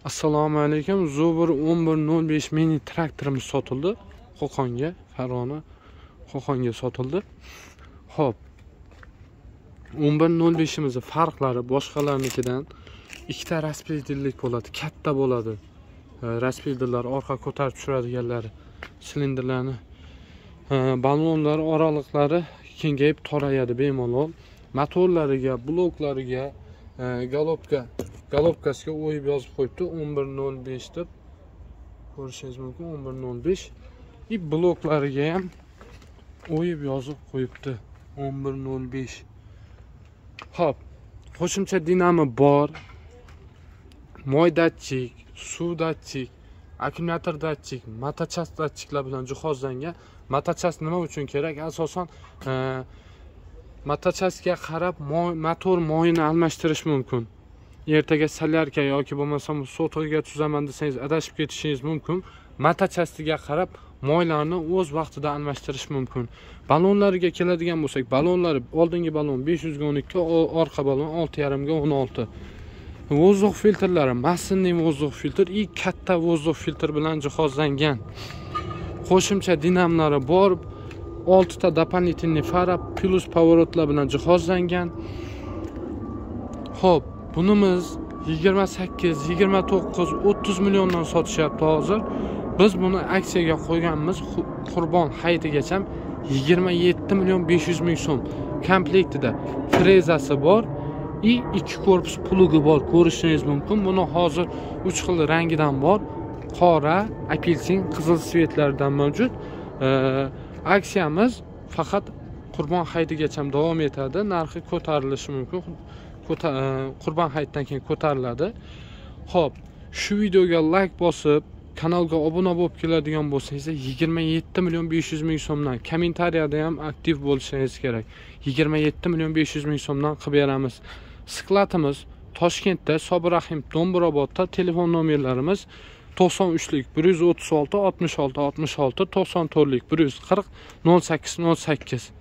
Assalomu alaykum. Zobur 1105 mini traktorimiz sotildi. Qo'qonga, Farg'ona Qo'qonga sotildi. Xo'p. 1105imizning farqlari boshqalarnikidan ikkita raspildirlik bo'ladi, katta bo'ladi. Raspildirlar orqa ko'tarib tushiradiganlari, silindrlarni balonlar oraliqlari kengayib torayadi bemalol. Motorlariga, bloklariga, galopkasiga o'yib yozib qo'yibdi 1105 deb ko'rishingiz mumkin. 1105 bloklariga ham o'yib yozib qo'yibdi 1105. Xo'p, qo'shimcha dinamo bor. Moy datchik, suv datchik, akkumulyator datchik, motochas datchiklar bilan jihozlangan. Motochas nima uchun kerak? Asosan motochasga qarab motor moyini almashtirish mumkin. Ertaga solyarka yoki bo'lmasam sotoga tuzaman desangiz adashib ketishingiz mumkin. Motochastiga qarab moylarni o'z vaqtida almashtirish mumkin. Balonlariga keladigan bo'lsak, balonlari oldingi balon 500 ga 12, orqa balon 6,5 ga 16. Vozdux filtrlari massinli vozdux filtr, katta vozdux filtr bilan jihozlangan. Qo'shimcha dinamlari bor. 6 ta дополнительный fara plus pavorotlar bilan jihozlangan. Xo'p, bunimiz 28, 29, 30 milliondan sotishyapti hozir. Biz buni aksiyaga qo'yganmiz. Qurbon hayitigacha 27 million 500 ming so'm. Komplektida frezasi bor, ikki korpus plugi bor, ko'rishingiz mumkin. Buni hozir 3 xil rangidan bor. Qora, apelsin, qizil svetlardan mavjud. Aksiyamiz faqat Qurbon hayitigacha davom etadi. Narxi ko'tarilishi mumkin. Qurbon hayitidan keyin ko'tariladi. Xo'p, shu videoga like bosib, kanalga obuna bo'lib keladigan bo'lsangiz 27 million 500 ming so'mdan, kommentariyada ham aktiv bo'lishingiz kerak. 27 million 500 ming so'mdan qilib beramiz. Skladimiz Toshkentda, Sobirahim Do'mburobodda. Telefon nomerlarimiz 93lik 136 66 66, 94lik 140 08 08.